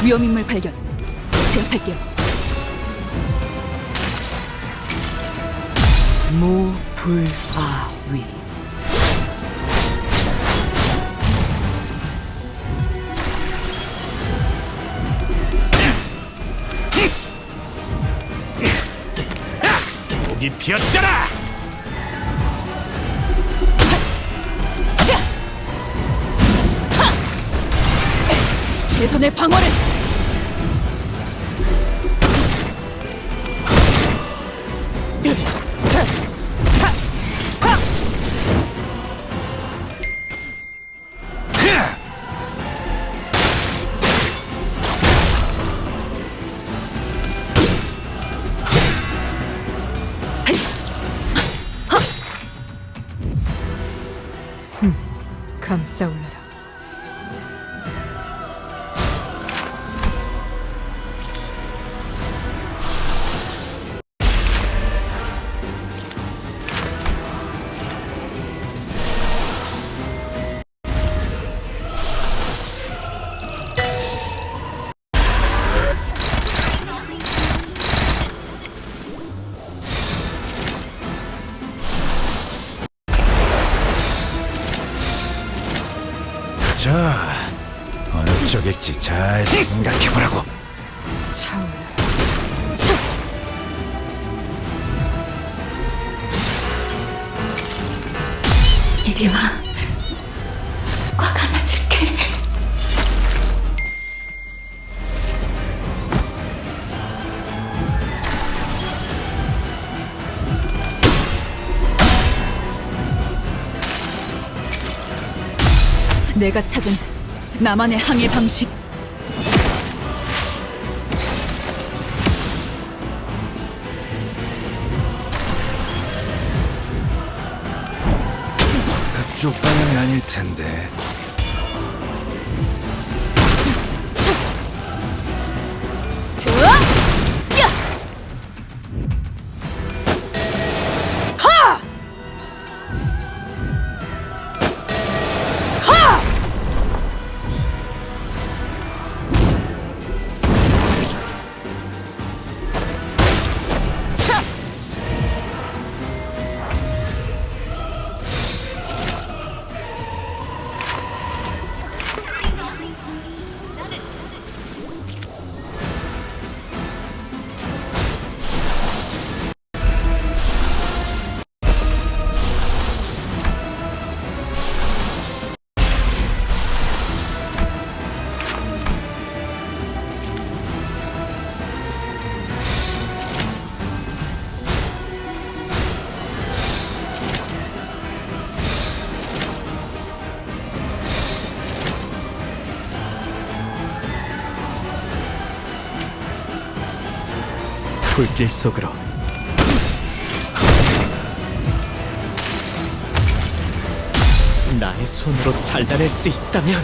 위험인물 발견. 제압할게요. 무불아위. 목이 비었잖아! 최선의 방어를! 감싸올라라. 자, 어느 쪽일지 잘 생각해보라고. 차올라라. 이리 와. 꽉 안아줄게. 내가 찾은 나만의 항해 방식. 그쪽 방향이 아닐 텐데. 좋아! 야! 하! 하! 차! 불길 속으로. 나의 손으로 잘라낼 수 있다면.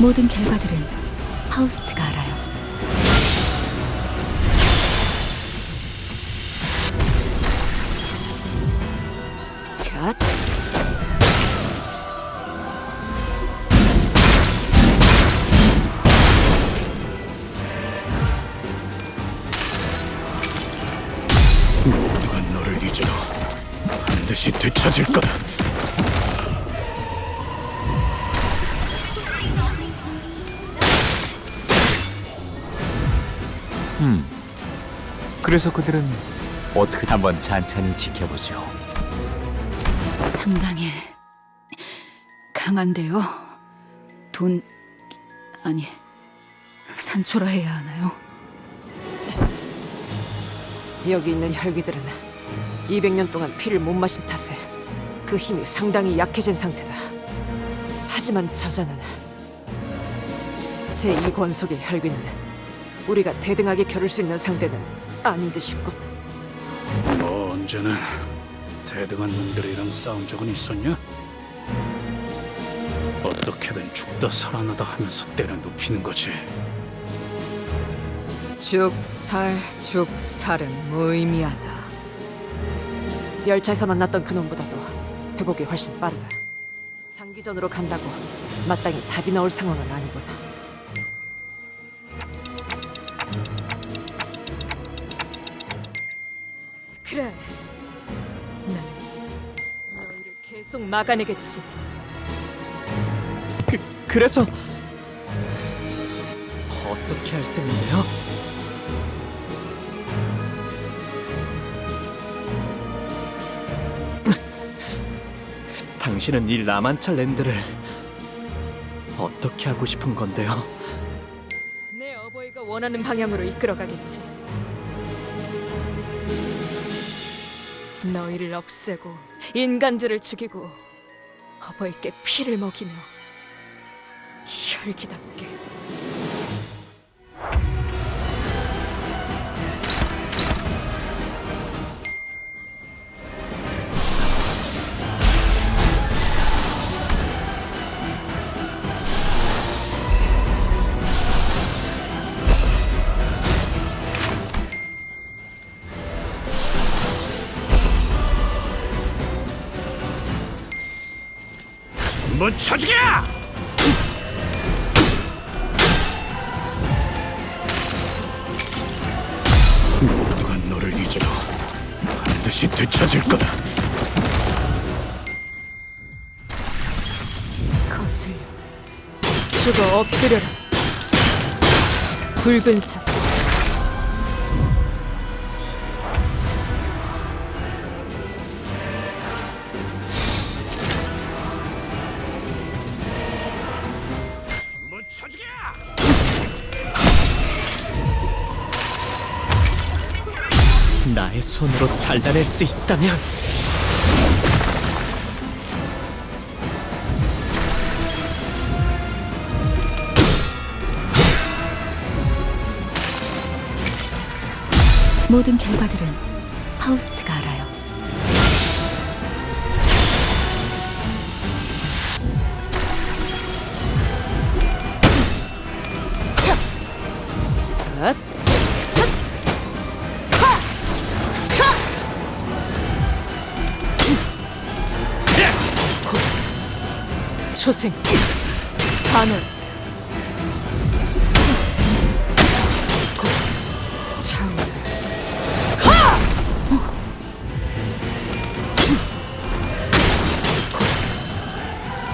모든 결과들은 파우스트가 알아요. 갓! 모두가 너를 잊어도 반드시 되찾을 거다. 그래서 그들은 어떻게 한번 찬찬히 지켜보죠. 상당히 강한데요. 아니, 산초라 해야 하나요? 여기 있는 혈귀들은 200년 동안 피를 못 마신 탓에 그 힘이 상당히 약해진 상태다. 하지만 저자는 제2권속의 혈귀는 우리가 대등하게 겨룰 수 있는 상대는 아닌 듯이군. 뭐 언제나 대등한 놈들이랑 싸운 적은 있었냐? 어떻게든 죽다 살아나다 하면서 때려 눕히는 거지. 죽살은 무의미하다. 열차에서 만났던 그놈보다도 회복이 훨씬 빠르다. 장기전으로 간다고 마땅히 답이 나올 상황은 아니군. 그래. 난 너희를 계속 막아내겠지. 그래서 어떻게 할 셈인데요? 당신은 이 라만차 랜드를 어떻게 하고 싶은 건데요? 내 어버이가 원하는 방향으로 이끌어가겠지. 너희를 없애고 인간들을 죽이고 어버이께 피를 먹이며 혈기답게. 한번 쳐주게! 모두가 너를 잊어도 반드시 되찾을 거다. 거슬려 죽어 엎드려라. 붉은 사 한번 쳐주게! 나의 손으로 잘라낼 수 있다면 모든 결과들은 파우스트가 알아요. 초생 반월 차오르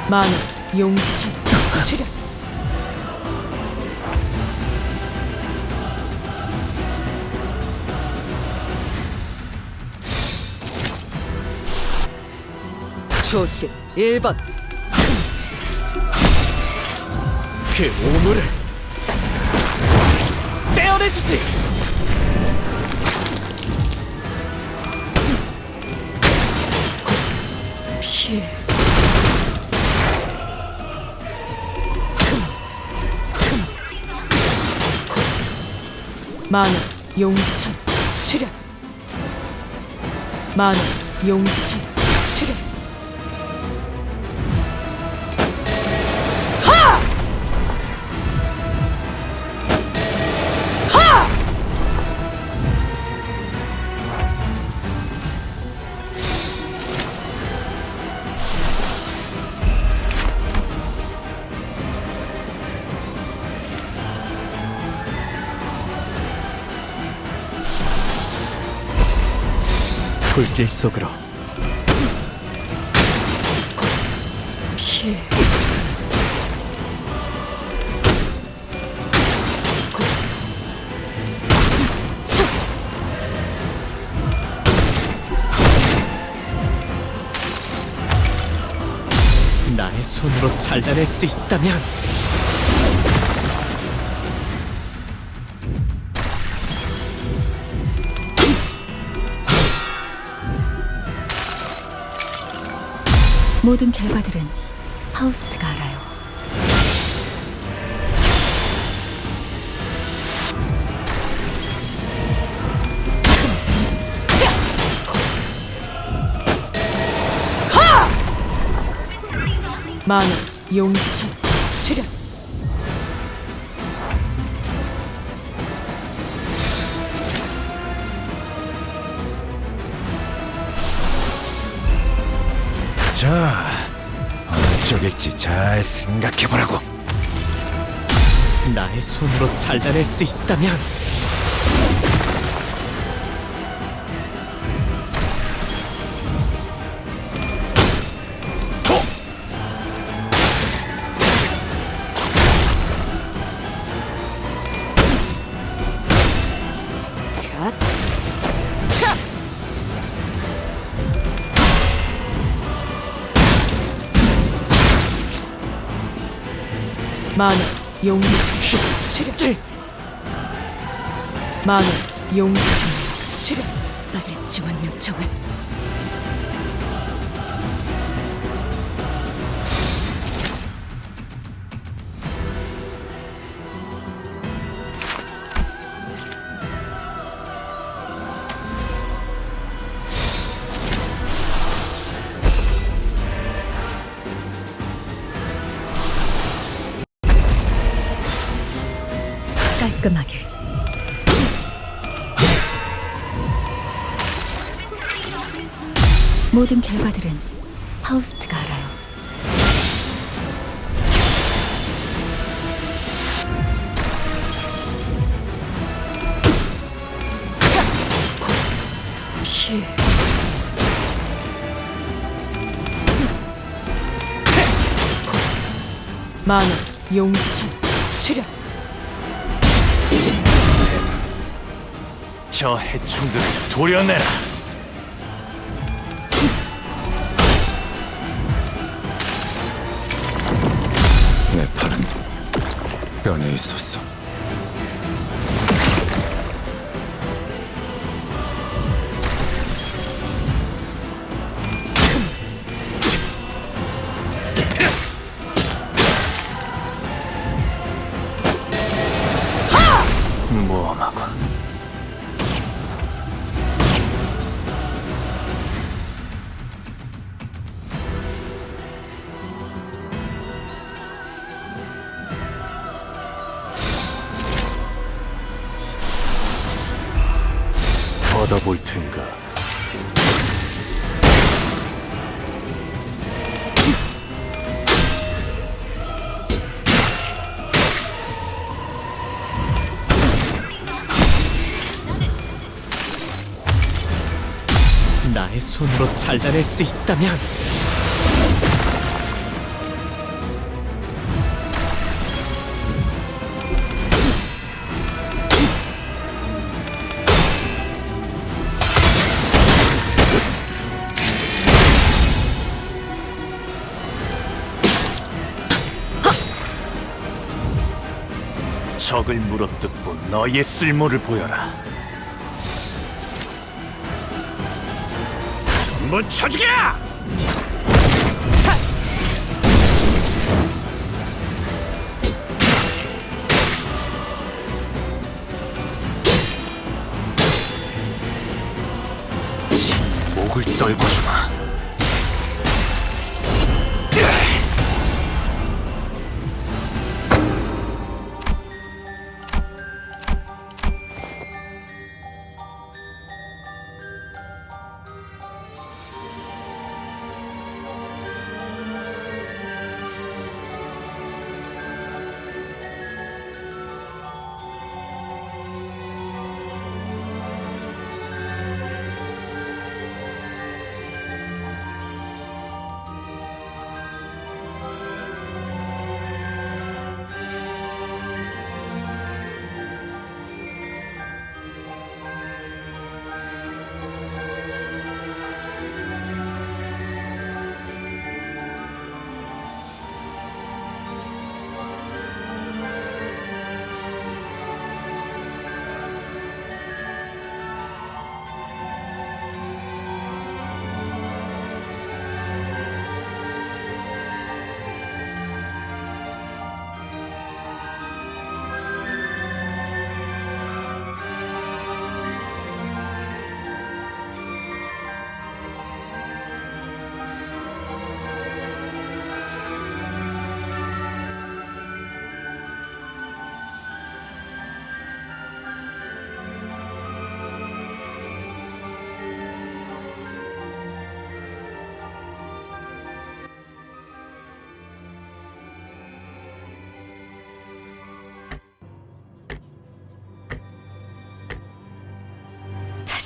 만월 용천 수련 조심 1번 그 오물을 떼어내주지! 피 만원 용천 출현 만원 용천 출현 불길 속으로 피 나의 손으로 잘라낼 수 있다면 모든 결과들은 파우스트가 알아요. 만원 용천 출현 자, 어느 쪽일지 잘 생각해보라고. 나의 손으로 잘라낼 수 있다면 갓. 차! 만원 용치 출현 만원 용치 출현 나의 지원 요청을 깔끔하게. 모든 결과들은 파우스트가 알아요. 피해 만원 용천 출현 저 해충들을 도려내라. 내 팔은 변해 있었어. 모험하군. 받아볼 텐가. 나의 손으로 잘라낼 수 있다면 적을 물어뜯고 너의 쓸모를 보여라. 전부 쳐죽여! 목을 떨고 주마.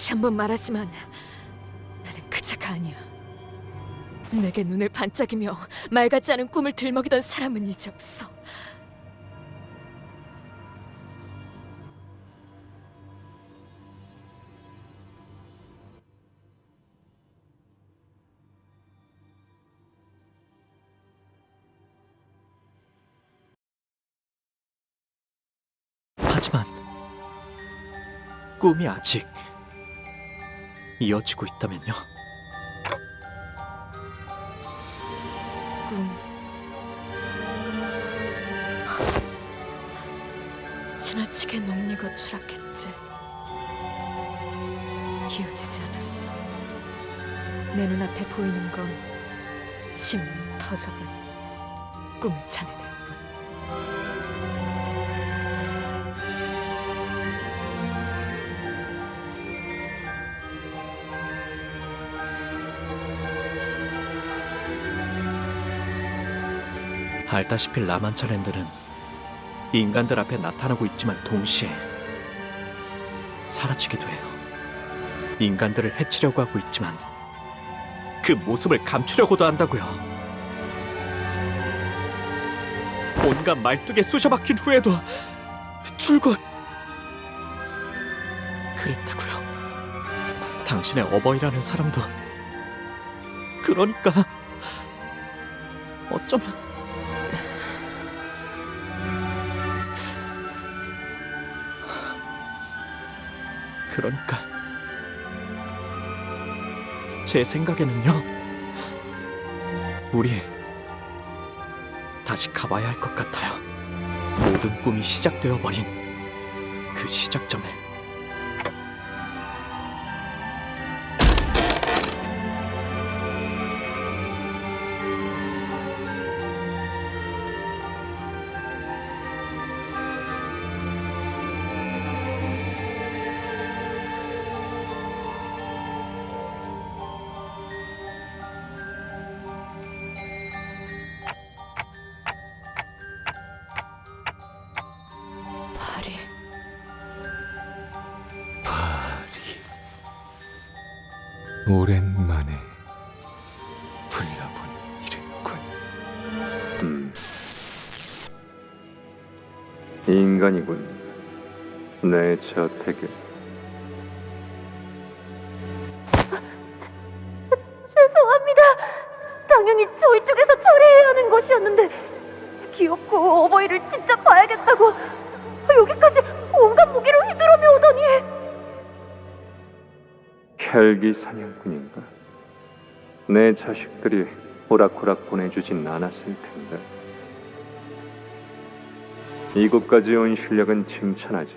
다시 한번 말하지만 나는 그 자가 아니야. 내게 눈을 반짝이며 말 같지 않은 꿈을 들먹이던 사람은 이제 없어. 하지만 꿈이 아직 이어지고 있다면요. 꿈. 지나치게 녹리고 추락했지. 이어지지 않았어. 내 눈앞에 보이는 건 침 터져버린 꿈을 자네들 뿐. 알다시피 라만차랜드는 인간들 앞에 나타나고 있지만 동시에 사라지기도 해요. 인간들을 해치려고 하고 있지만 그 모습을 감추려고도 한다고요. 온갖 말뚝에 쑤셔박힌 후에도 줄곧 그랬다고요. 당신의 어버이라는 사람도 그러니까 어쩌면 그러니까 제 생각에는요, 우리 다시 가봐야 할 것 같아요. 모든 꿈이 시작되어 버린 그 시작점에. 파리. 오랜만에 불러본 이름군. 인간이군. 내 저택에. 죄송합니다. 당연히 저희 쪽에서 처리해야 하는 것이었는데 귀엽고 어버이를 진짜 봐야겠다고 여기까지 온갖 무기로 휘두르며 오더니 혈기 사냥꾼인가? 내 자식들이 호락호락 보내주진 않았을 텐데. 이곳까지 온 실력은 칭찬하지,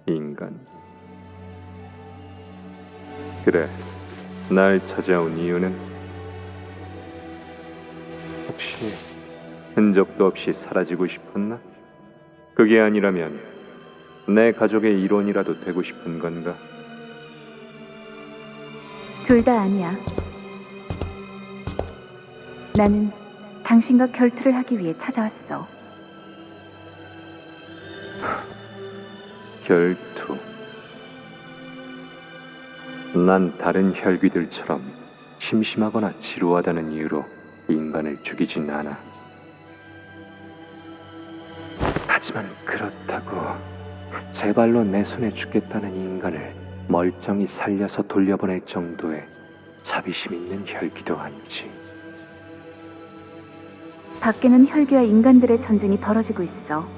인간. 그래, 날 찾아온 이유는 혹시 흔적도 없이 사라지고 싶었나? 그게 아니라면 내 가족의 일원이라도 되고 싶은 건가? 둘 다 아니야. 나는 당신과 결투를 하기 위해 찾아왔어. 결투. 난 다른 혈귀들처럼 심심하거나 지루하다는 이유로 인간을 죽이진 않아. 하지만 그렇다고 제 발로 내 손에 죽겠다는 인간을 멀쩡히 살려서 돌려보낼 정도의 자비심 있는 혈귀도 아니지. 밖에는 혈귀와 인간들의 전쟁이 벌어지고 있어.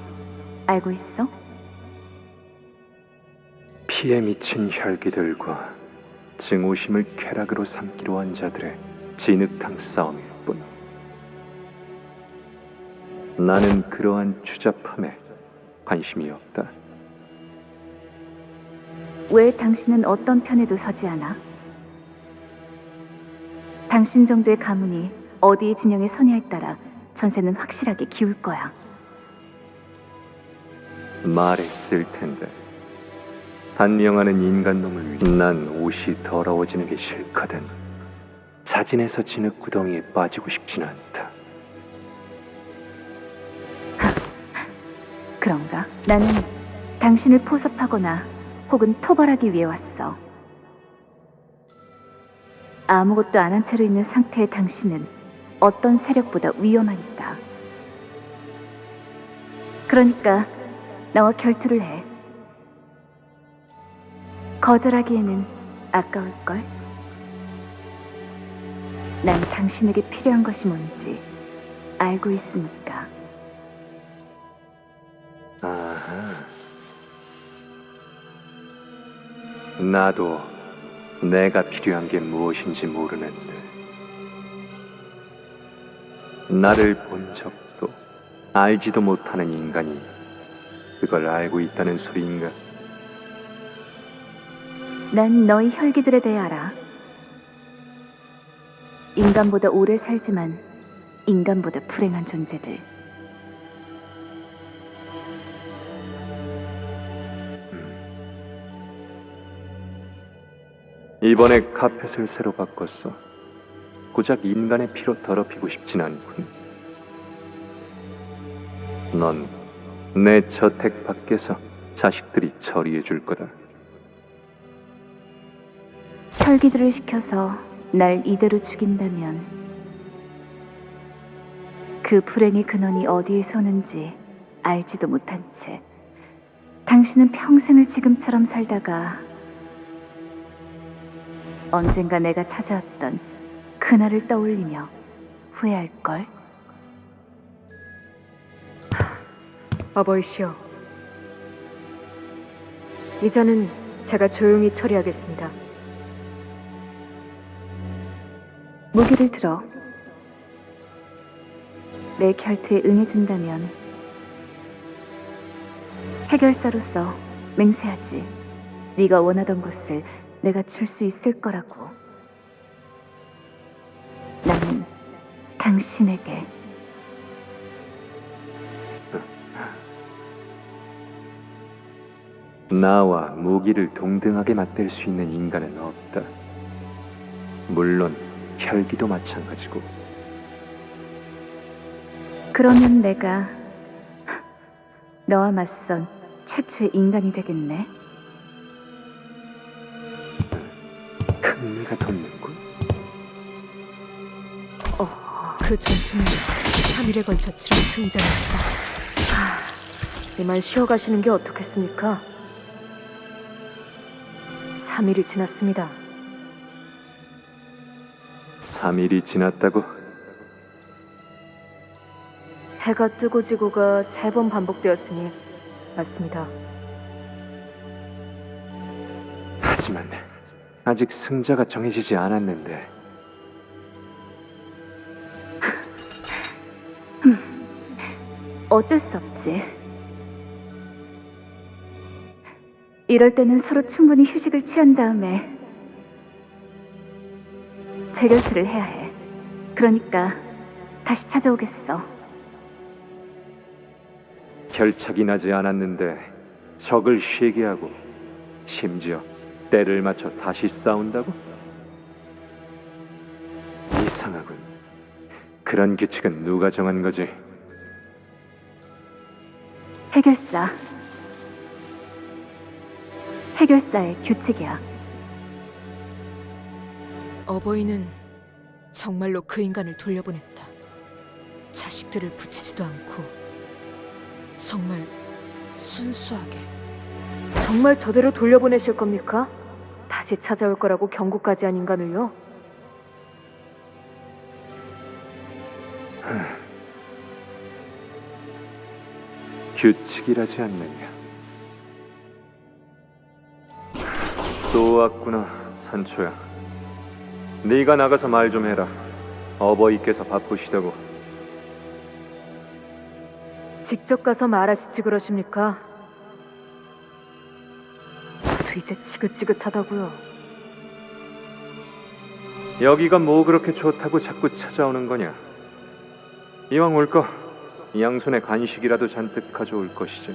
알고 있어? 피에 미친 혈귀들과 증오심을 쾌락으로 삼기로 한 자들의 진흙탕 싸움일 뿐. 나는 그러한 추잡함에 관심이 없다. 왜 당신은 어떤 편에도 서지 않아? 당신 정도의 가문이 어디의 진영에 서냐에 따라 전세는 확실하게 기울 거야. 말했을 텐데. 단명하는 인간놈을 위해 난 옷이 더러워지는 게 싫거든. 자진해서 진흙 구덩이에 빠지고 싶진 않다. 그런가? 나는 당신을 포섭하거나 혹은 토벌하기 위해 왔어. 아무것도 안 한 채로 있는 상태의 당신은 어떤 세력보다 위험하니까. 그러니까 나와 결투를 해. 거절하기에는 아까울걸? 난 당신에게 필요한 것이 뭔지 알고 있으니까. 아하. 나도 내가 필요한 게 무엇인지 모르는데 나를 본 적도 알지도 못하는 인간이 그걸 알고 있다는 소리인가? 난 너희 혈기들에 대해 알아. 인간보다 오래 살지만 인간보다 불행한 존재들. 이번에 카펫을 새로 바꿨어. 고작 인간의 피로 더럽히고 싶진 않군. 넌 내 저택 밖에서 자식들이 처리해 줄 거다. 혈기들을 시켜서 날 이대로 죽인다면 그 불행의 근원이 어디에 서는지 알지도 못한 채 당신은 평생을 지금처럼 살다가 언젠가 내가 찾아왔던 그날을 떠올리며 후회할걸. 어버이시여, 이자는 제가 조용히 처리하겠습니다. 무기를 들어. 내 결투에 응해준다면 해결사로서 맹세하지. 네가 원하던 것을 내가 줄 수 있을 거라고. 나는 당신에게 나와 무기를 동등하게 맞댈 수 있는 인간은 없다. 물론 혈기도 마찬가지고. 그러면 내가 너와 맞선 최초의 인간이 되겠네. 흥미가 돋는군. 그 전투는 3일에 걸쳐 치른 승전입니다. 이만 쉬어가시는 게 어떻겠습니까? 3일이 지났습니다. 3일이 지났다고? 해가 뜨고 지고가 3번 반복되었으니 맞습니다. 하지만 아직 승자가 정해지지 않았는데. 어쩔 수 없지. 이럴 때는 서로 충분히 휴식을 취한 다음에 재결투를 해야 해. 그러니까 다시 찾아오겠어. 결착이 나지 않았는데 적을 쉬게 하고 심지어 때를 맞춰 다시 싸운다고? 이상하군. 그런 규칙은 누가 정한 거지? 해결사. 해결사의 규칙이야. 어버이는 정말로 그 인간을 돌려보냈다. 자식들을 붙이지도 않고 정말 순수하게. 정말 저대로 돌려보내실 겁니까? 다시 찾아올 거라고 경고까지 한 인간을요? 규칙이라지 않느냐. 또 왔구나, 산초야. 네가 나가서 말 좀 해라. 어버이께서 바쁘시다고. 직접 가서 말하시지 그러십니까? 저도 이제 지긋지긋하다고요. 여기가 뭐 그렇게 좋다고 자꾸 찾아오는 거냐? 이왕 올 거 양손에 간식이라도 잔뜩 가져올 것이지.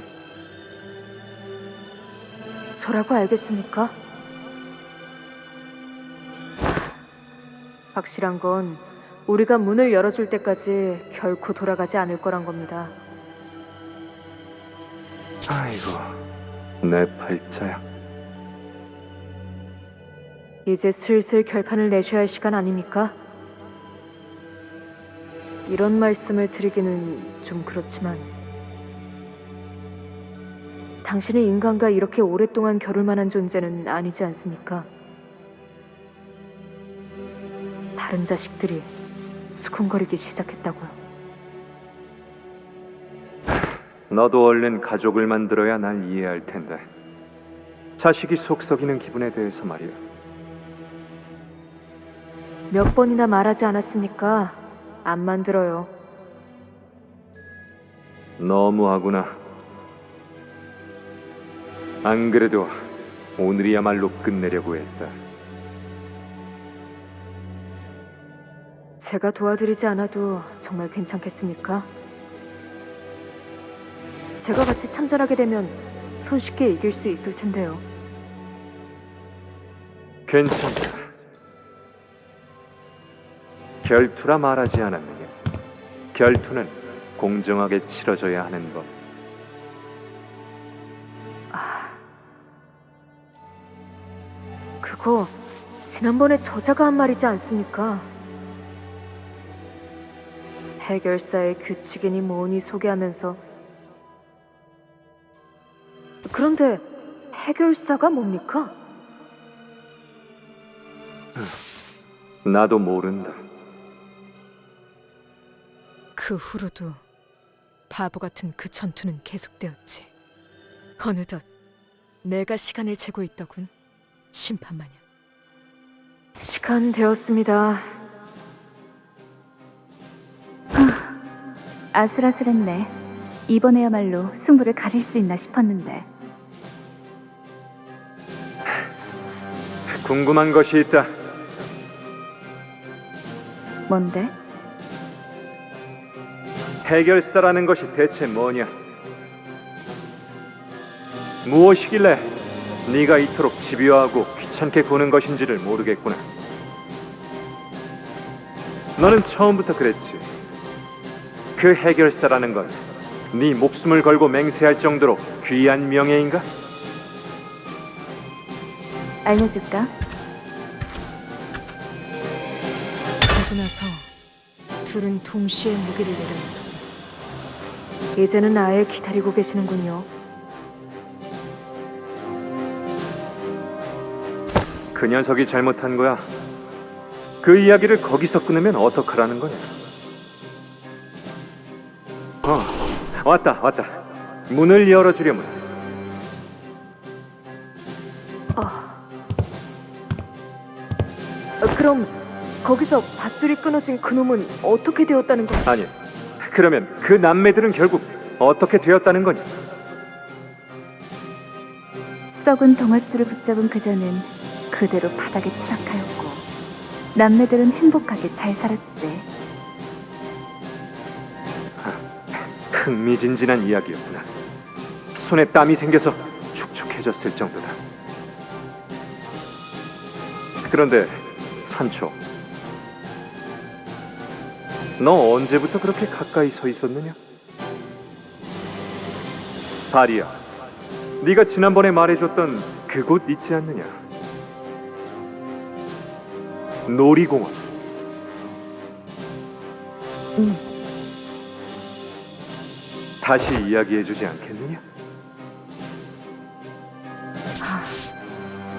저라고 알겠습니까? 확실한 건 우리가 문을 열어줄 때까지 결코 돌아가지 않을 거란 겁니다. 아이고, 내 팔자야. 이제 슬슬 결판을 내셔야 할 시간 아닙니까? 이런 말씀을 드리기는 좀 그렇지만 당신은 인간과 이렇게 오랫동안 겨룰 만한 존재는 아니지 않습니까? 다른 자식들이 수군거리기 시작했다고요. 너도 얼른 가족을 만들어야 날 이해할 텐데. 자식이 속 썩이는 기분에 대해서 말이야. 몇 번이나 말하지 않았습니까? 안 만들어요. 너무하구나. 안 그래도 오늘이야말로 끝내려고 했다. 제가 도와드리지 않아도 정말 괜찮겠습니까? 제가 같이 참전하게 되면 손쉽게 이길 수 있을 텐데요. 괜찮다. 결투라 말하지 않았느냐? 결투는 공정하게 치러져야 하는 법. 그거 지난번에 저자가 한 말이지 않습니까? 해결사의 규칙이니 뭐니 소개하면서 그런데 해결사가 뭡니까? 나도 모른다. 그 후로도 바보 같은 그 전투는 계속되었지. 어느덧 내가 시간을 재고 있더군. 심판마냥. 시간 되었습니다. 아슬아슬했네. 이번에야말로 승부를 가릴 수 있나 싶었는데. 궁금한 것이 있다. 뭔데? 해결사라는 것이 대체 뭐냐? 무엇이길래 네가 이토록 집요하고 귀찮게 구는 것인지를 모르겠구나. 너는 처음부터 그랬지. 그 해결사라는 건 네 목숨을 걸고 맹세할 정도로 귀한 명예인가? 알려줄까? 그러고 나서 둘은 동시에 무기를 내려놓더군. 이제는 아예 기다리고 계시는군요. 그 녀석이 잘못한 거야. 그 이야기를 거기서 끊으면 어떡하라는 거냐? 왔다. 문을 열어주려면. 그럼 거기서 밧줄이 끊어진 그놈은 어떻게 되었다는 거야? 아니, 그러면 그 남매들은 결국 어떻게 되었다는 거냐? 썩은 동아줄을 붙잡은 그자는 그대로 바닥에 추락하였고 남매들은 행복하게 잘 살았지. 흥미진진한 이야기였구나. 손에 땀이 생겨서 축축해졌을 정도다. 그런데 산초, 너 언제부터 그렇게 가까이 서 있었느냐? 다리야, 네가 지난번에 말해줬던 그곳 있지 않느냐? 놀이공원. 다시 이야기해주지 않겠느냐?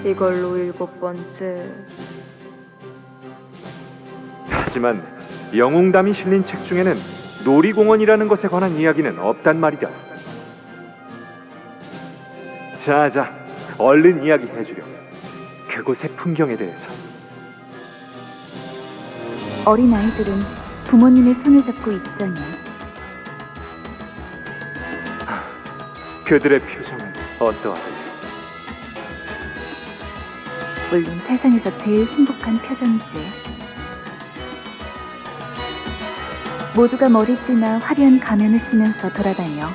이걸로 7번째. 하지만 영웅담이 실린 책 중에는 놀이공원이라는 것에 관한 이야기는 없단 말이다. 자, 얼른 이야기해주렴. 그곳의 풍경에 대해서. 어린 아이들은 부모님의 손을 잡고 있자니 그들의 표정은 어떠하더냐? 물론 세상에서 제일 행복한 표정이지. 모두가 머리띠나 화려한 가면을 쓰면서 돌아다녀.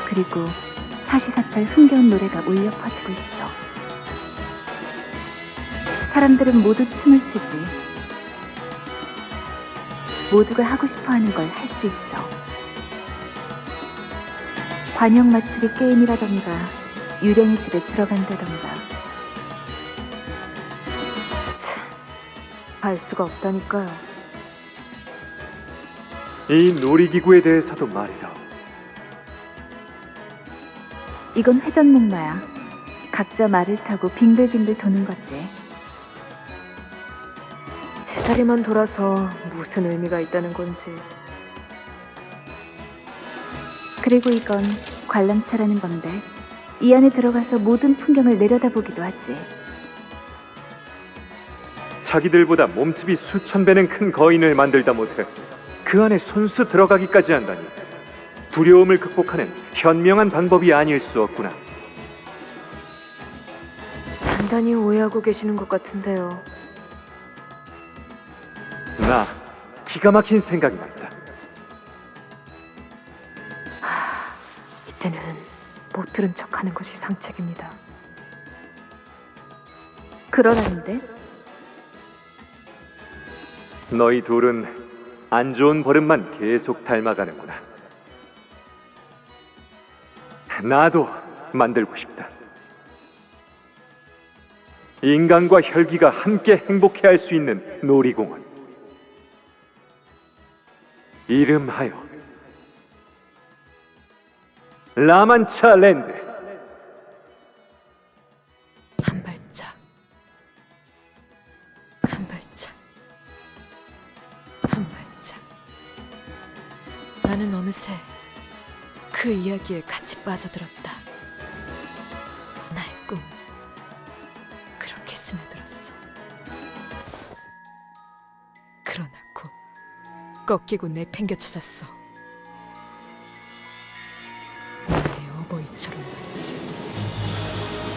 그리고 사시사철 흥겨운 노래가 울려 퍼지고 있어. 사람들은 모두 춤을 추지. 모두가 하고 싶어하는 걸 할 수 있어. 관역 맞추기 게임이라던가 유령의 집에 들어간다던가 알 수가 없다니까요. 이 놀이기구에 대해서도 말이다. 이건 회전목마야. 각자 말을 타고 빙글빙글 도는 거지. 제자리만 돌아서 무슨 의미가 있다는 건지. 그리고 이건 관람차라는 건데 이 안에 들어가서 모든 풍경을 내려다보기도 하지. 자기들보다 몸집이 수천 배는 큰 거인을 만들다 못해 그 안에 손수 들어가기까지 한다니 두려움을 극복하는 현명한 방법이 아닐 수 없구나. 단단히 오해하고 계시는 것 같은데요. 나 기가 막힌 생각이 났다. 이때는 못 들은 척하는 것이 상책입니다. 그러라는데 너희 둘은 안 좋은 버릇만 계속 닮아가는구나. 나도 만들고 싶다. 인간과 혈기가 함께 행복해할 수 있는 놀이공원. 이름하여 라만차 랜드. 한 발짝, 한 발짝, 한 발짝. 나는 어느새 그 이야기에 같이 빠져들었다. 나의 꿈 그렇게 스며들었어. 그러나 곧 꺾이고 내팽겨쳐졌어. 나의 어버이처럼 말이지.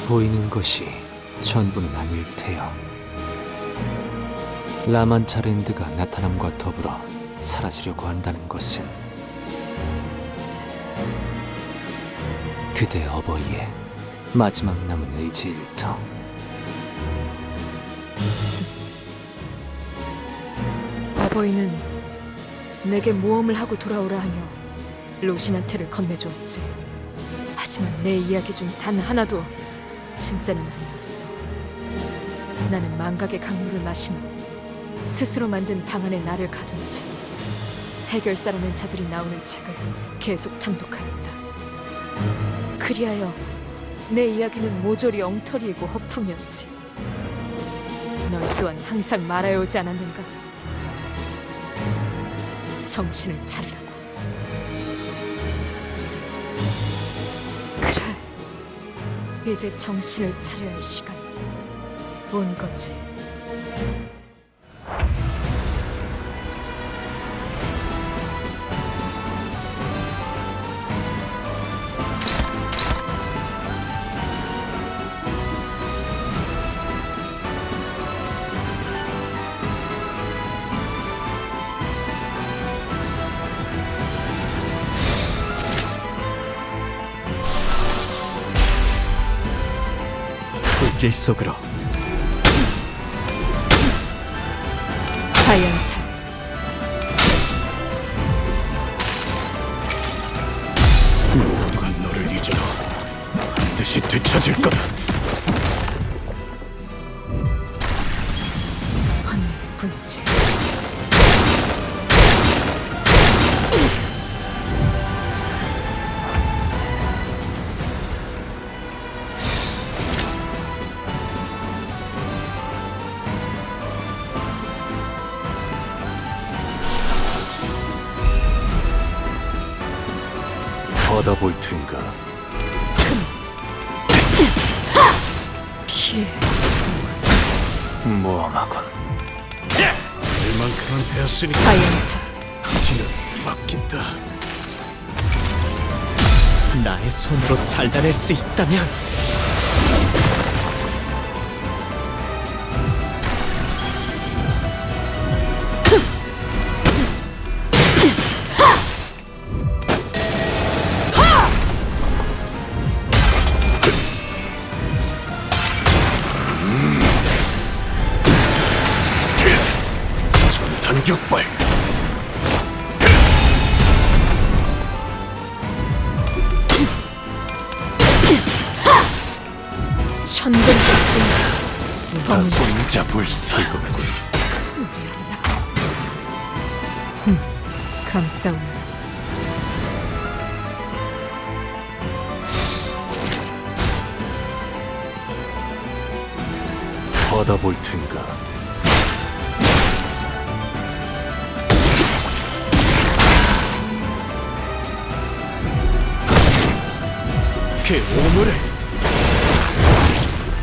보이는 것이 전부는 아닐 테여. 라만차랜드가 나타남과 더불어 사라지려고 한다는 것은 그대 어버이의 마지막 남은 의지일 터. 어버이는 내게 모험을 하고 돌아오라 하며 로신한테를 건네주었지. 하지만 내 이야기 중 단 하나도 진짜는 아니었어. 나는 망각의 강물을 마신 후 스스로 만든 방 안에 나를 가둔 채 해결사라는 자들이 나오는 책을 계속 탐독하였다. 그리하여 내 이야기는 모조리 엉터리이고 허풍이었지. 너희 또한 항상 말하여오지 않았는가? 정신을 차리라고. 그래, 이제 정신을 차려야 할 시간 온 거지. 불길 속으로 자연산 모두가 너를 잊어도 반드시 되찾을 거다. 헌의 분지. 받아볼 텐가. 피해. 모험하군. 얼만큼은 배웠으니까 자연산 이제는 맡긴다. 나의 손으로 잘라낼 수 있다면 전탄격발. 천근 다 손잡을 새거군. 감싸우라. 받아볼 텐가. 그 오물을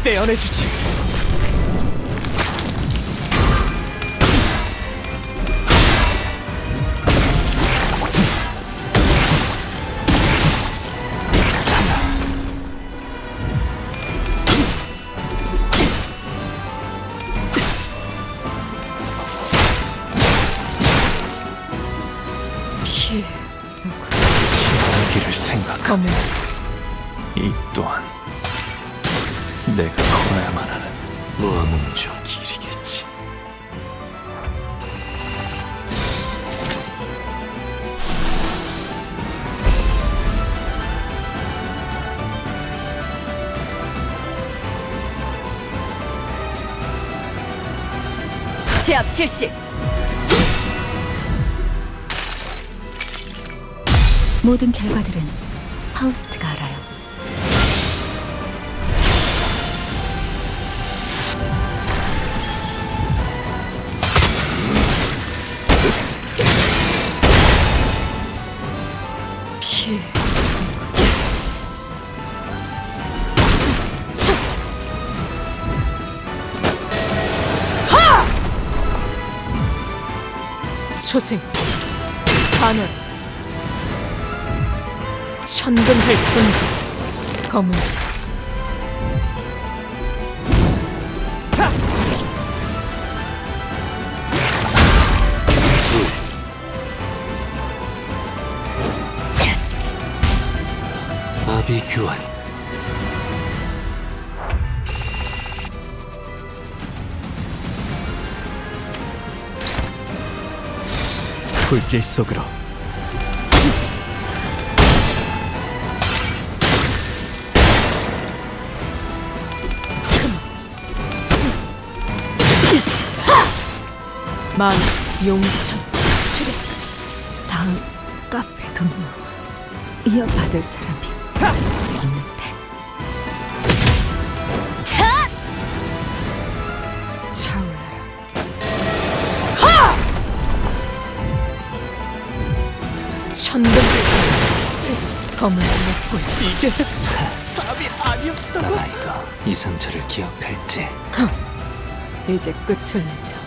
떼어내주지. 피 길을 생각하면 검은색 이 또한 내가 걸어야만 하는 무한무적 길이겠지. 제압 실시. 모든 결과들은 파우스트가 알아요. 피 초생 반월 천근할 돈 검은색 아비 교환. 불길 속으로. 만 용천 출현. 다음 카페 근무 이어받을 사람이 없는데. 차올라라. 천근할 돈 검은색 뿔 이게 답이 아니었다고. 나나이가 이 상처를 기억할지. 이제 끝을 내자.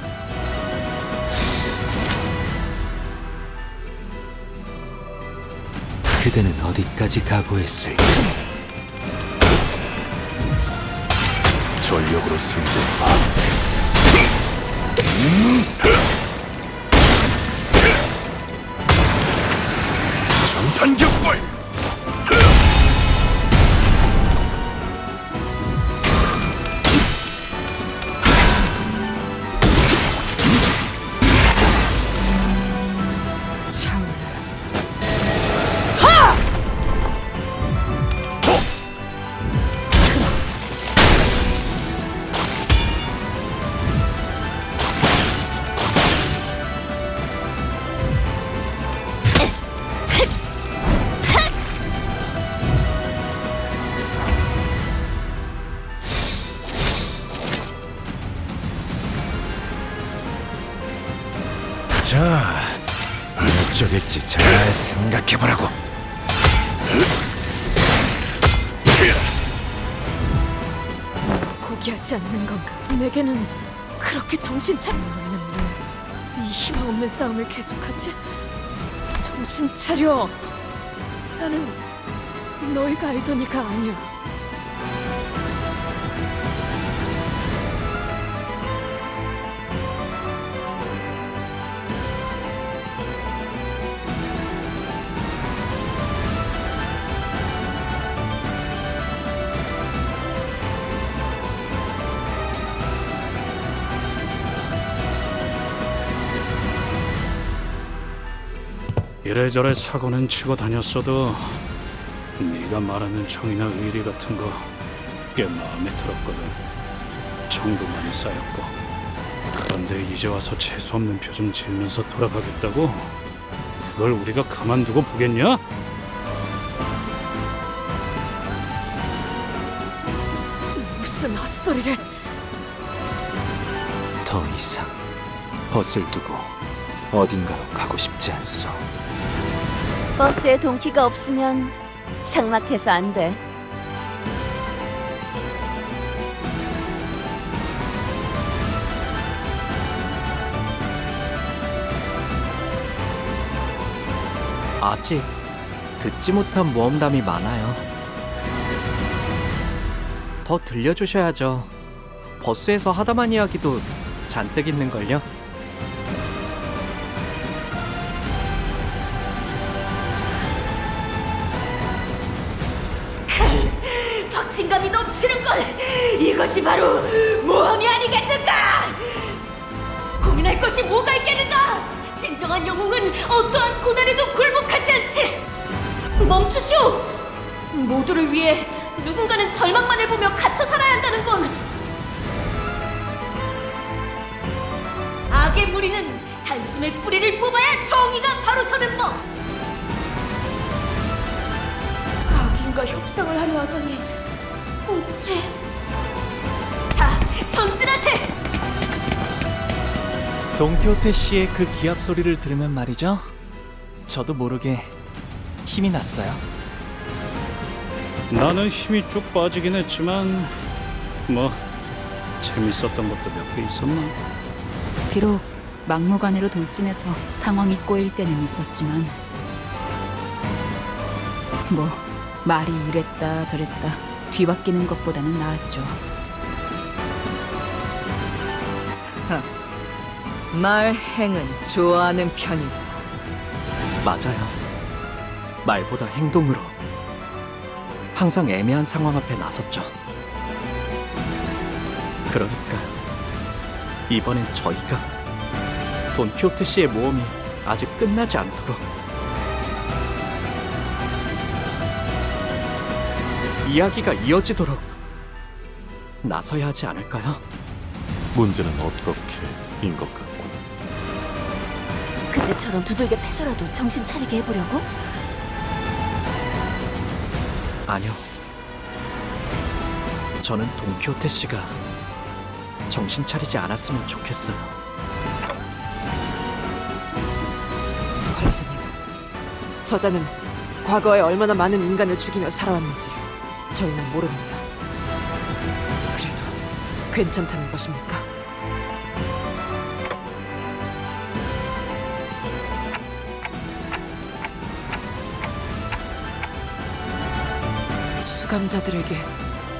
그대는 어디까지 각오했을지. 전력으로 승부하. 정탄격발. 차올라라. 자, 어느 쪽일지 잘 생각해보라고. 포기하지 않는 건가? 내게는 그렇게 정신 차려. 너희는 왜 이 희망 없는 싸움을 계속하지? 정신 차려. 나는 너희가 알던 이가 아니야. 이래저래 사고는 치고 다녔어도 네가 말하는 정이나 의리 같은 거 꽤 마음에 들었거든. 정도 많이 쌓였고 그런데 이제 와서 재수없는 표정 지으면서 돌아가겠다고? 그걸 우리가 가만두고 보겠냐? 무슨 헛소리를. 더 이상 벗을 두고 어딘가로 가고 싶지 않소. 버스에 동키가 없으면 삭막해서 안 돼. 아직 듣지 못한 모험담이 많아요. 더 들려주셔야죠. 버스에서 하다만 이야기도 잔뜩 있는걸요. 덕친감이 넘치는 건 이것이 바로 모험이 아니겠는가? 고민할 것이 뭐가 있겠는가? 진정한 영웅은 어떠한 고난에도 굴복하지 않지. 멈추시오. 모두를 위해 누군가는 절망만을 보며 갇혀 살아야 한다는 건 악의 무리는 단숨에 뿌리를 뽑아야 정의가 바로 서는 법. 악인과 협상을 하려 하더니 어찌 다 당신한테. 동키호테 씨의 그 기합 소리를 들으면 말이죠. 저도 모르게 힘이 났어요. 나는 힘이 쭉 빠지긴 했지만 뭐 재밌었던 것도 몇 개 있었나? 비록 막무가내로 돌진해서 상황이 꼬일 때는 있었지만 뭐 말이 이랬다 저랬다 뒤바뀌는 것보다는 나았죠. 말 행은 좋아하는 편이다. 맞아요. 말보다 행동으로 항상 애매한 상황 앞에 나섰죠. 그러니까 이번엔 저희가 돈키호테 씨의 모험이 아직 끝나지 않도록 이야기가 이어지도록 나서야 하지 않을까요? 문제는 어떻게인 것 같군. 그때처럼 두들겨 패서라도 정신 차리게 해보려고? 아니요. 저는 돈키호테 씨가 정신 차리지 않았으면 좋겠어요. 관리사님, 저자는 과거에 얼마나 많은 인간을 죽이며 살아왔는지 저희는 모릅니다. 그래도 괜찮다는 것입니까? 수감자들에게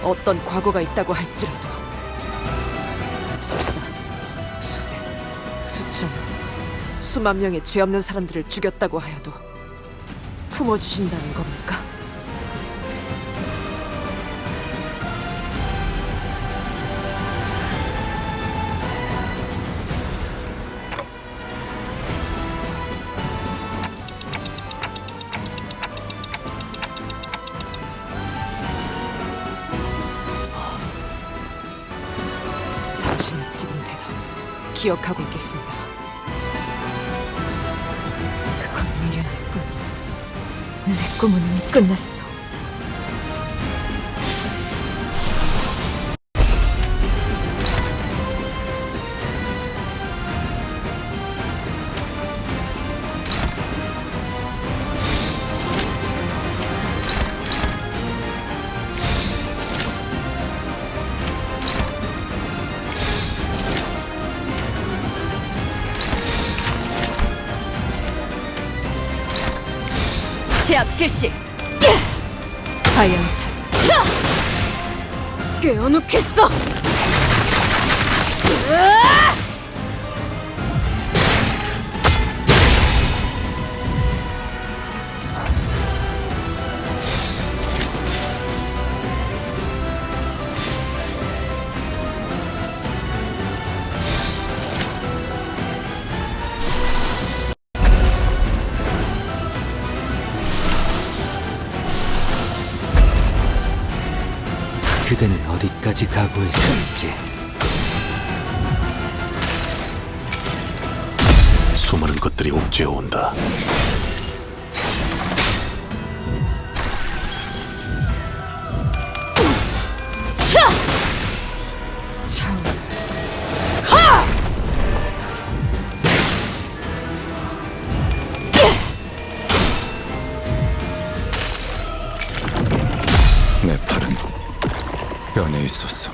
어떤 과거가 있다고 할지라도 설사 수백, 수천, 수만 명의 죄 없는 사람들을 죽였다고 하여도 품어주신다는 겁니까? 당신의 지금 대답 기억하고 있겠습니다. 그건 미련일 뿐. 내 꿈은 끝났어. 제압 실시. 하얀살 꿰어놓겠어. 그대는 어디까지 각오했었지? 것들이 옥죄어 온다. 차오르. 내 팔은 변해 있었어.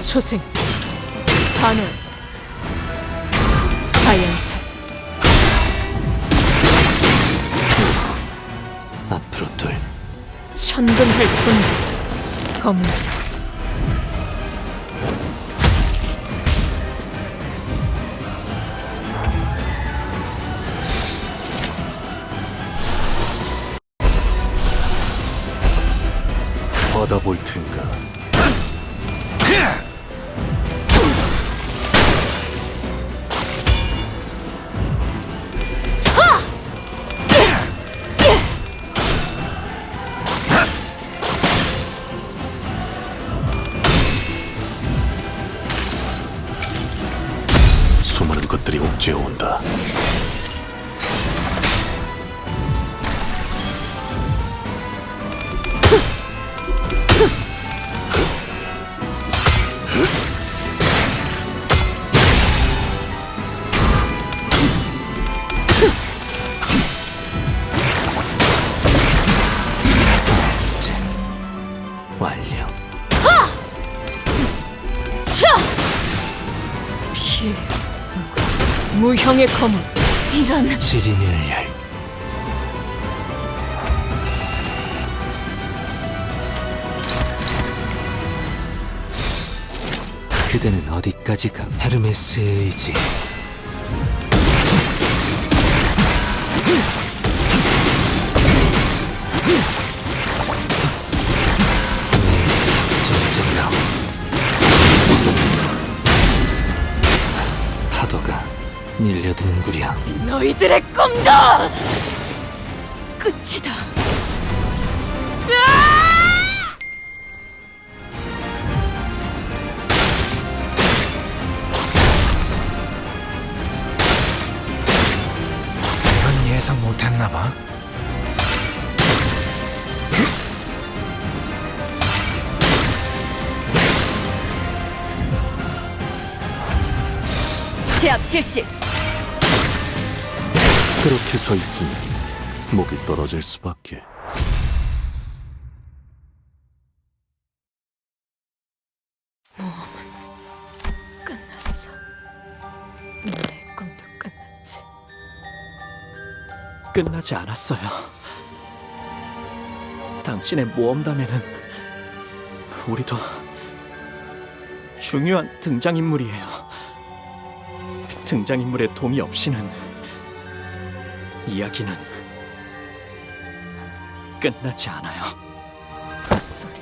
초생, 반월, 자연사. 앞으로 둘. 천근할 돈, 검은색. 받아볼 텐가. 수많은 것들이 옥죄어 온다. 완료. 피, 무형의 검은. 이런 지리멸렬. 그대는 어디까지 가? 헤르메스의 의지. 전쟁이라. 파도가 밀려드는구려. 너희들의 꿈도 끝이다. 이건 예상 못했나봐. 제압 실시. 그렇게 서 있으면 목이 떨어질 수밖에. 끝났어. 내 꿈도 끝났지. 끝나지 않았어요. 당신의 모험담에는 우리도 중요한 등장인물이에요. 등장인물의 동의 없이는 이야기는 끝나지 않아요. 헛소리.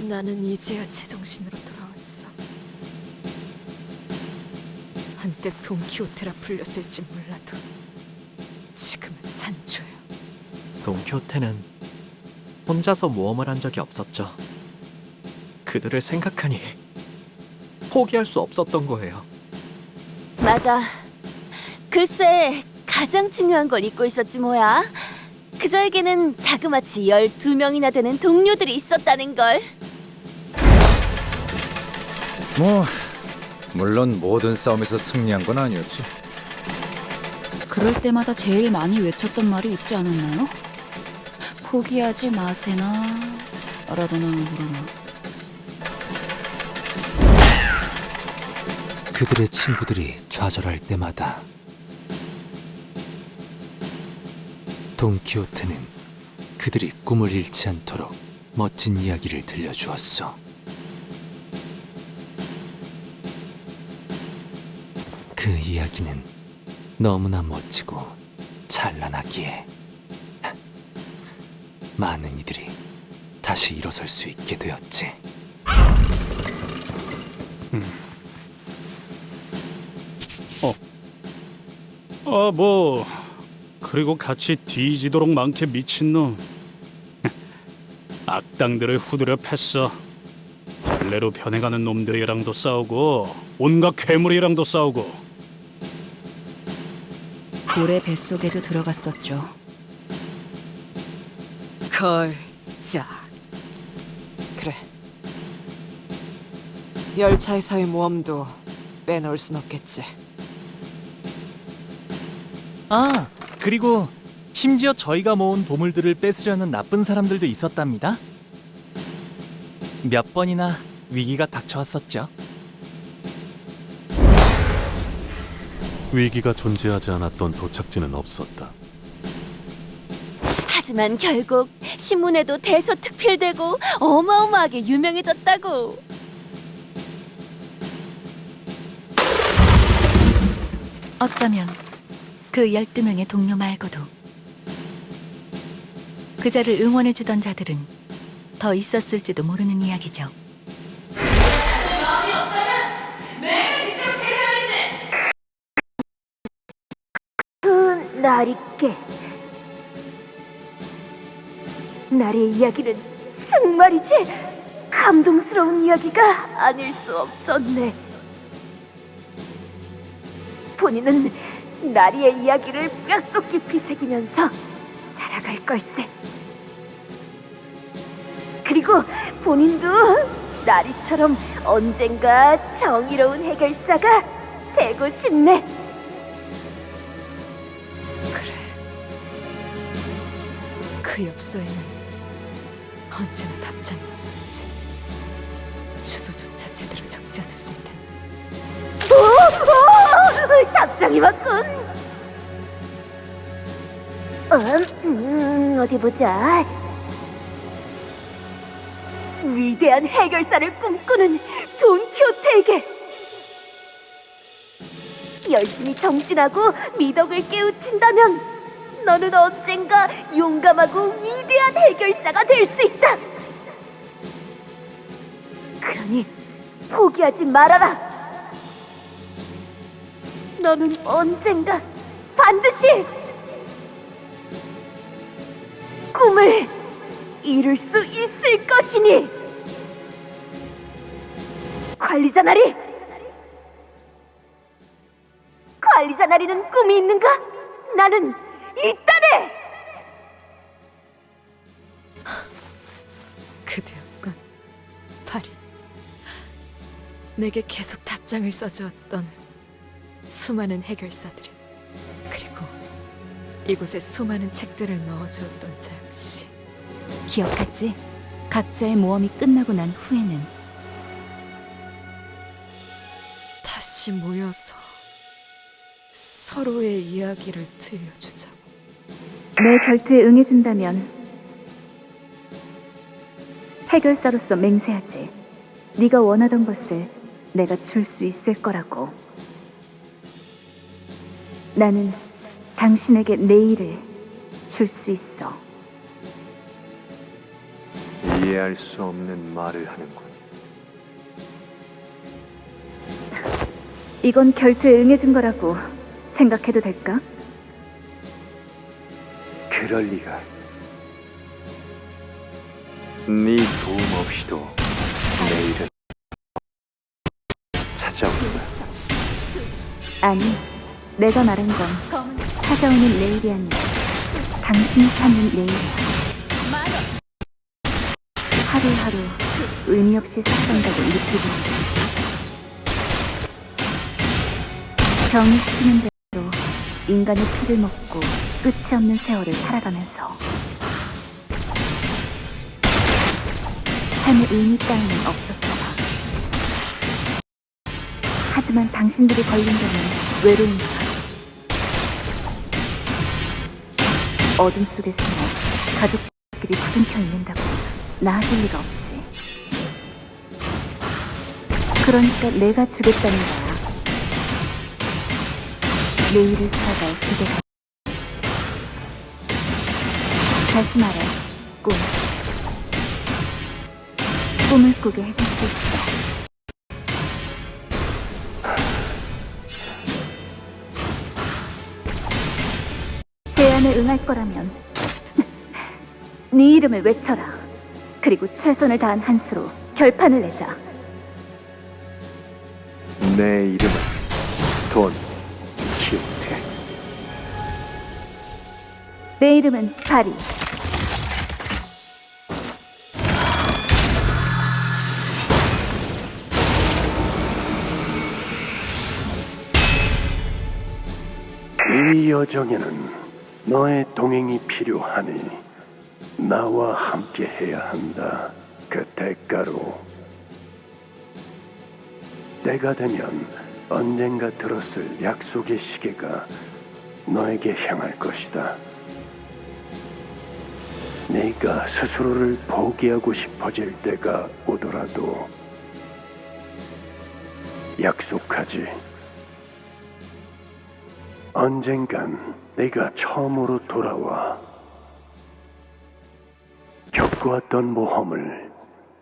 나는 이제야 제정신으로 돌아왔어. 한때 돈키호테라 불렸을지 몰라도 지금은 산초야. 돈키호테는 혼자서 모험을 한 적이 없었죠. 그들을 생각하니 포기할 수 없었던 거예요. 맞아. 글쎄, 가장 중요한 걸 잊고 있었지 뭐야. 그저에게는 자그마치 12명이나 되는 동료들이 있었다는 걸. 뭐 물론 모든 싸움에서 승리한 건 아니었지. 그럴 때마다 제일 많이 외쳤던 말이 있지 않았나요? 포기하지 마세나 라더나 뭐라나. 그들의 친구들이 좌절할 때마다 돈키호테는 그들이 꿈을 잃지 않도록 멋진 이야기를 들려주었어. 그 이야기는 너무나 멋지고 찬란하기에 많은 이들이 다시 일어설 수 있게 되었지. 뭐 그리고 같이 뒤지도록 많게 미친놈. 악당들을 후드려 팼어. 벌레로 변해가는 놈들이랑도 싸우고 온갖 괴물이랑도 싸우고. 고래 뱃속에도 들어갔었죠. 걸작. 그래. 열차에서의 모험도 빼놓을 순 없겠지. 아, 그리고 심지어 저희가 모은 보물들을 뺏으려는 나쁜 사람들도 있었답니다. 몇 번이나 위기가 닥쳐왔었죠. 위기가 존재하지 않았던 도착지는 없었다. 하지만 결국 신문에도 대서특필되고 어마어마하게 유명해졌다고. 어쩌면 그 12명의 동료 말고도 그자를 응원해주던 자들은 더 있었을지도 모르는 이야기죠. 나리께 나리의 이야기는 정말이지 감동스러운 이야기가 아닐 수 없었네. 본인은 나리의 이야기를 뼛속 깊이 새기면서 살아갈 걸세. 그리고 본인도 나리처럼 언젠가 정의로운 해결사가 되고 싶네. 그래. 그 엽서에는 언제나 답장이 왔었지. 주소조차 제대로 적지 않았을 텐데. 오, 답장이 왔군. 어디 보자. 위대한 해결사를 꿈꾸는 돈키호테에게 열심히 정진하고 미덕을 깨우친다면 너는 언젠가 용감하고 위대한 해결사가 될 수 있다. 그러니 포기하지 말아라. 너는 언젠가 반드시 꿈을 이룰 수 있을 것이니. 관리자 나리! 관리자 나리는 꿈이 있는가? 나는 있다네! 그대였군, 파리. 내게 계속 답장을 써주었던 수많은 해결사들이, 그리고 이곳에 수많은 책들을 넣어주었던 자 역시. 기억하지? 각자의 모험이 끝나고 난 후에는 다시 모여서 서로의 이야기를 들려주자고. 내 결투에 응해준다면 해결사로서 맹세하지. 네가 원하던 것을 내가 줄 수 있을 거라고. 나는 당신에게 내일을 줄 수 있어. 이해할 수 없는 말을 하는군. 이건 결투에 응해준 거라고 생각해도 될까? 그럴 리가. 네 도움 없이도 내일은 찾아온다. 아니, 내가 말한 건 찾아오는 내일이 아니라 당신이 찾는 내일이야. 하루하루 의미 없이 살아간다고 느끼고 있다. 병이 시키는 대로 인간의 피를 먹고 끝이 없는 세월을 살아가면서 삶의 의미 따위는 없었잖아. 하지만 당신들이 걸린 데는 외로움이야. 어둠 속에 숨어 가족끼리 부둥켜 있는다고 나아질 리가 없지. 그러니까 내가 주겠다는 거야. 내일을 살아갈 기대가. 다시 말해, 꿈을 꾸게 해줄 수 있어. 제안에 응할 거라면 네 이름을 외쳐라. 그리고 최선을 다한 한 수로 결판을 내자. 내 이름은 돈 키우테. 내 이름은 바리. 이 여정에는 너의 동행이 필요하니 나와 함께 해야 한다. 그 대가로 때가 되면 언젠가 들었을 약속의 시계가 너에게 향할 것이다. 네가 스스로를 포기하고 싶어질 때가 오더라도 약속하지. 언젠간 네가 처음으로 돌아와 겪어왔던 모험을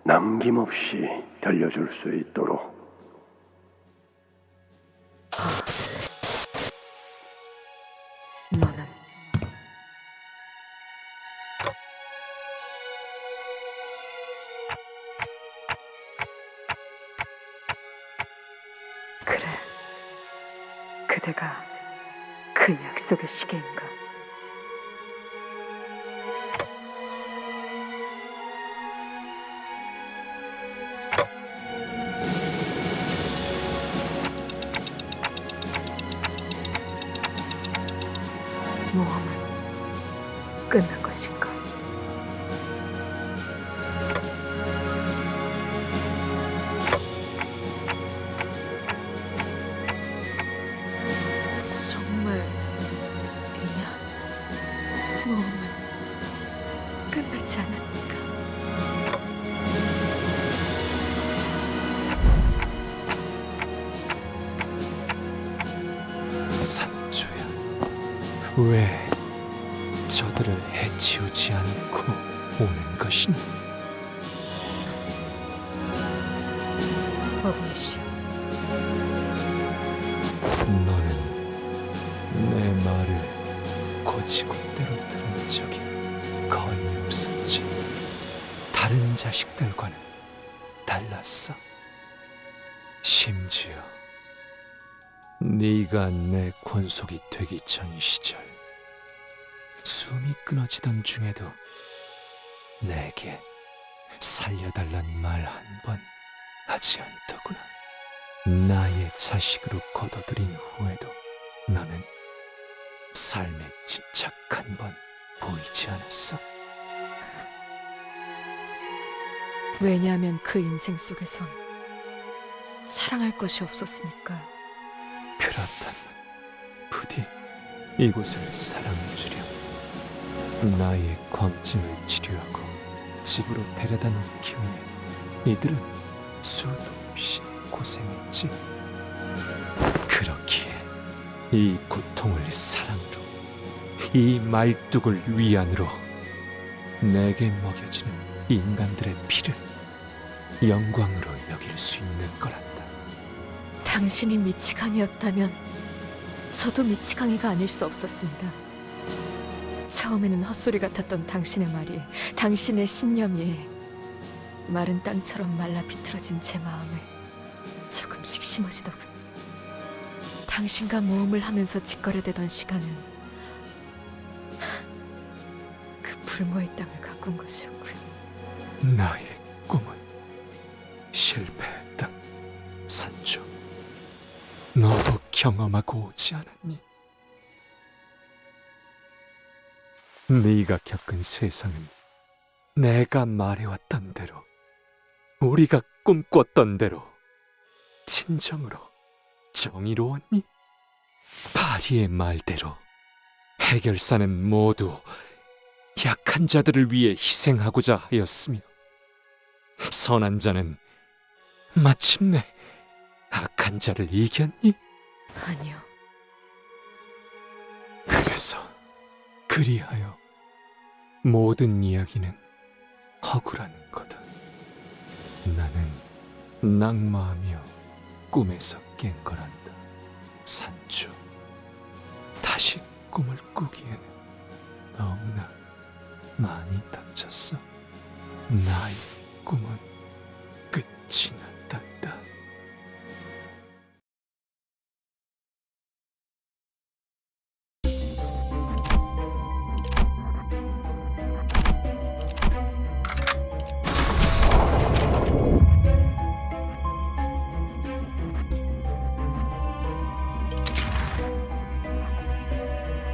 남김없이 들려줄 수 있도록. 너는 그래, 그대가 그 약속의 시계인가? 모험은 끝난 것인가? 정말이냐? 모험은 끝나지 않았는가? 산조야, 왜 저들을 해치우지 않고 오는 것이니? 어보이시오. 너는 내 말을 고지고대로 들은 적이 거의 없었지. 다른 자식들과는 달랐어. 심지어 네가 내 권속이 되기 전 시절 숨이 끊어지던 중에도 내게 살려달란 말 한 번 하지 않더구나. 나의 자식으로 거둬들인 후에도 너는 삶에 집착 한 번 보이지 않았어. 왜냐하면 그 인생 속에선 사랑할 것이 없었으니까요. 그렇다면 부디 이곳을 사랑해주렴. 나의 광증을 치료하고 집으로 데려다 놓기 위해 이들은 수도 없이 고생했지. 그렇기에 이 고통을 사랑으로, 이 말뚝을 위안으로 내게 먹여지는 인간들의 피를 영광으로 여길 수 있는 거란다. 당신이 미치광이었다면 저도 미치광이가 아닐 수 없었습니다. 처음에는 헛소리 같았던 당신의 말이, 당신의 신념이 마른 땅처럼 말라 비틀어진 제 마음에 조금씩 심어지더군. 당신과 모험을 하면서 짓거려대던 시간은 그 불모의 땅을 가꾼 것이었고요. 나의 꿈은 실패했다. 산주, 너도 경험하고 오지 않았니? 네가 겪은 세상은 내가 말해왔던 대로, 우리가 꿈꿨던 대로 진정으로 정의로웠니? 파리의 말대로 해결사는 모두 약한 자들을 위해 희생하고자 하였으며, 선한 자는 마침내 악한 자를 이겼니? 아니요. 그래서 그리하여 모든 이야기는 허구라는 거다. 나는 낙마하며 꿈에서 깬 거란다. 산주, 다시 꿈을 꾸기에는 너무나 많이 다쳤어. 나의 꿈은 끝이 나.